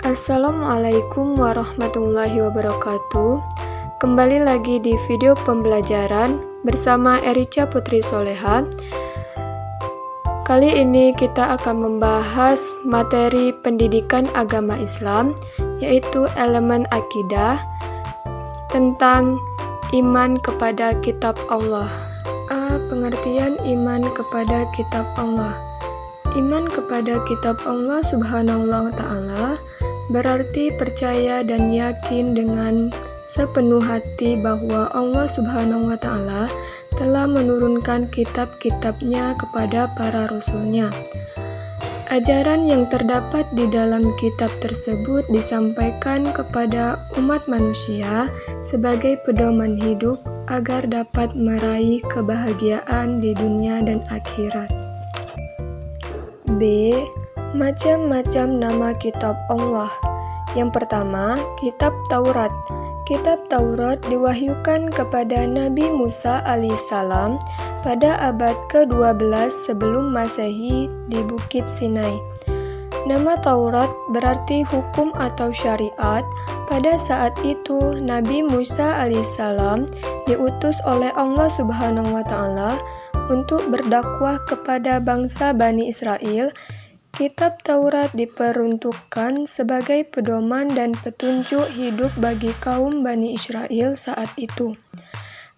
Assalamualaikum warahmatullahi wabarakatuh. Kembali lagi di video pembelajaran bersama Erica Putri Soleha. Kali ini kita akan membahas materi pendidikan agama Islam, yaitu elemen akidah tentang iman kepada kitab Allah. Pengertian iman kepada kitab Allah. Iman kepada kitab Allah Subhanahu wa Ta'ala berarti percaya dan yakin dengan sepenuh hati bahwa Allah Subhanahu wa Ta'ala telah menurunkan kitab-kitabnya kepada para rasulnya. Ajaran yang terdapat di dalam kitab tersebut disampaikan kepada umat manusia sebagai pedoman hidup agar dapat meraih kebahagiaan di dunia dan akhirat. B. Macam-macam nama kitab Allah. Yang pertama, kitab Taurat. Kitab Taurat diwahyukan kepada Nabi Musa alaihissalam pada abad ke-12 sebelum Masehi di Bukit Sinai. Nama Taurat berarti hukum atau syariat. Pada saat itu, Nabi Musa alaihissalam diutus oleh Allah Subhanahu wa Ta'ala untuk berdakwah kepada bangsa Bani Israel. Kitab Taurat diperuntukkan sebagai pedoman dan petunjuk hidup bagi kaum Bani Israel saat itu.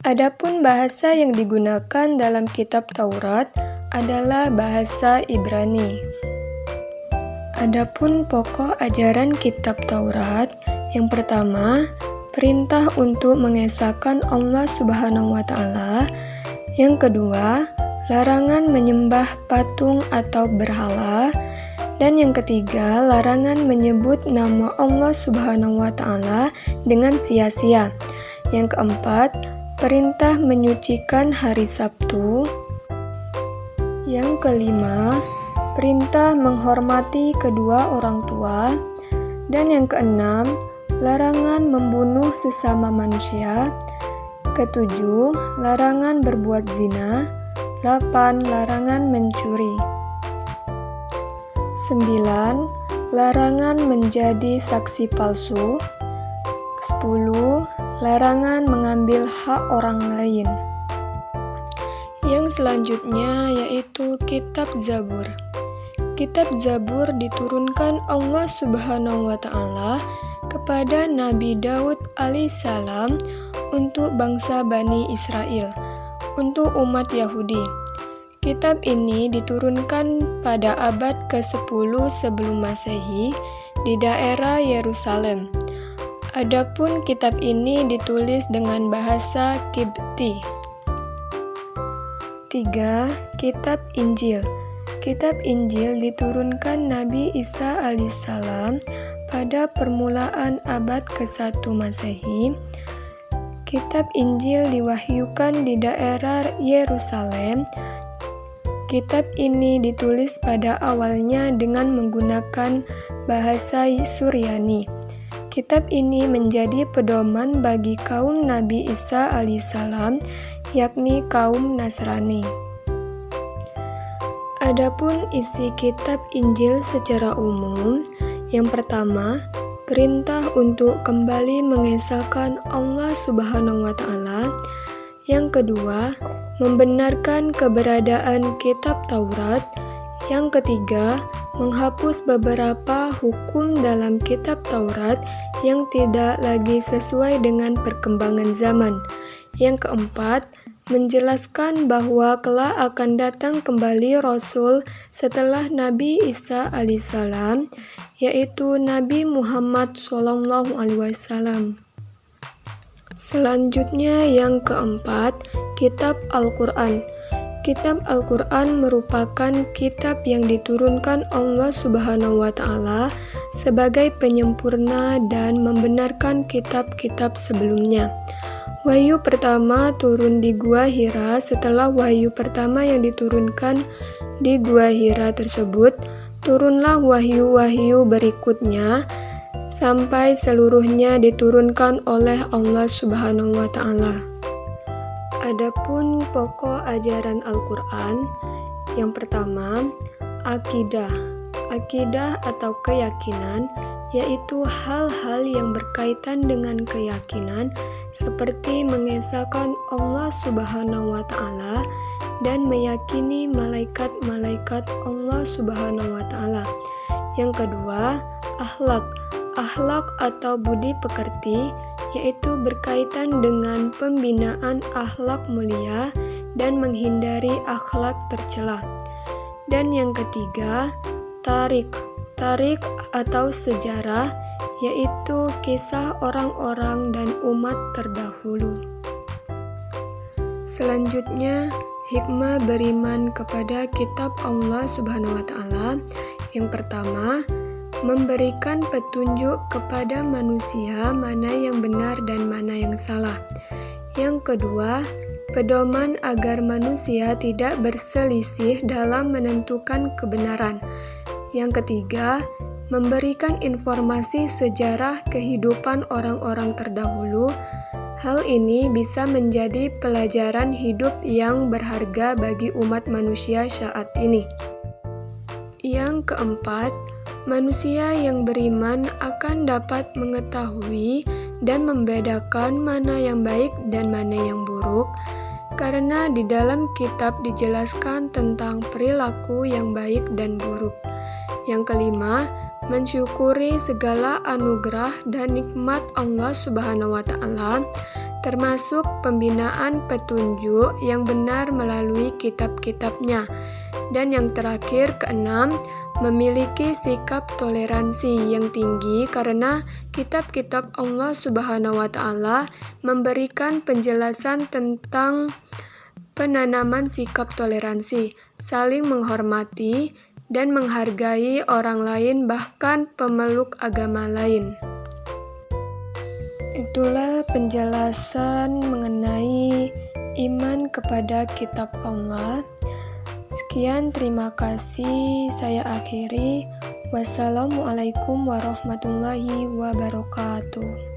Adapun bahasa yang digunakan dalam kitab Taurat adalah bahasa Ibrani. Adapun pokok ajaran kitab Taurat, yang pertama, perintah untuk mengesahkan Allah Subhanahu wa Ta'ala. Yang kedua, larangan menyembah patung atau berhala. Dan yang ketiga, larangan menyebut nama Allah Subhanahu wa Ta'ala dengan sia-sia. Yang keempat, perintah menyucikan hari Sabtu. Yang kelima, perintah menghormati kedua orang tua. Dan yang keenam, larangan membunuh sesama manusia. Ketujuh, larangan berbuat zina. 8. Larangan mencuri. 9. Larangan menjadi saksi palsu. 10. Larangan mengambil hak orang lain. Yang selanjutnya yaitu kitab Zabur. Kitab Zabur diturunkan Allah Subhanahu wa Ta'ala kepada Nabi Daud alaihissalam untuk bangsa Bani Israel, untuk umat Yahudi. Kitab ini diturunkan pada abad ke-10 sebelum Masehi di daerah Yerusalem. Adapun kitab ini ditulis dengan bahasa Kipti. 3. Kitab Injil. Kitab Injil diturunkan Nabi Isa alaihissalam pada permulaan abad ke-1 Masehi. Kitab Injil diwahyukan di daerah Yerusalem. Kitab ini ditulis pada awalnya dengan menggunakan bahasa Suryani. Kitab ini menjadi pedoman bagi kaum Nabi Isa alaihissalam, yakni kaum Nasrani. Adapun isi kitab Injil secara umum, yang pertama, perintah untuk kembali mengesahkan Allah Subhanahu wa Ta'ala. Yang kedua, membenarkan keberadaan kitab Taurat. Yang ketiga, menghapus beberapa hukum dalam kitab Taurat yang tidak lagi sesuai dengan perkembangan zaman. Yang keempat, menjelaskan bahwa kelak akan datang kembali Rasul setelah Nabi Isa alaihissalam, yaitu Nabi Muhammad SAW. Selanjutnya yang keempat, kitab Al-Quran. Kitab Al-Quran merupakan kitab yang diturunkan Allah Subhanahu wa Ta'ala sebagai penyempurna dan membenarkan kitab-kitab sebelumnya. Wahyu pertama turun di Gua Hira. Setelah wahyu pertama yang diturunkan di Gua Hira tersebut, turunlah wahyu-wahyu berikutnya sampai seluruhnya diturunkan oleh Allah Subhanahu wa Ta'ala. Adapun pokok ajaran Al-Quran, yang pertama, akidah. Akidah atau keyakinan yaitu hal-hal yang berkaitan dengan keyakinan seperti mengesahkan Allah Subhanahu wa Ta'ala dan meyakini malaikat-malaikat Allah Subhanahu wa Ta'ala. Yang kedua, akhlak. Akhlak atau budi pekerti yaitu berkaitan dengan pembinaan akhlak mulia dan menghindari akhlak tercela. Dan yang ketiga, tarik. Tarik atau sejarah yaitu kisah orang-orang dan umat terdahulu. Selanjutnya, hikmah beriman kepada kitab Allah Subhanahu wa Ta'ala. Yang pertama, memberikan petunjuk kepada manusia mana yang benar dan mana yang salah. Yang kedua, pedoman agar manusia tidak berselisih dalam menentukan kebenaran. Yang ketiga, memberikan informasi sejarah kehidupan orang-orang terdahulu. Hal ini bisa menjadi pelajaran hidup yang berharga bagi umat manusia saat ini. Yang keempat, manusia yang beriman akan dapat mengetahui dan membedakan mana yang baik dan mana yang buruk, karena di dalam kitab dijelaskan tentang perilaku yang baik dan buruk. Yang kelima, mensyukuri segala anugerah dan nikmat Allah Subhanahu wa Ta'ala, termasuk pembinaan petunjuk yang benar melalui kitab-kitabnya. Dan yang terakhir, keenam, memiliki sikap toleransi yang tinggi karena kitab-kitab Allah Subhanahu wa Ta'ala memberikan penjelasan tentang penanaman sikap toleransi, saling menghormati, dan menghargai orang lain bahkan pemeluk agama lain. Itulah penjelasan mengenai iman kepada kitab Allah. Sekian, terima kasih. Saya akhiri. Wassalamualaikum warahmatullahi wabarakatuh.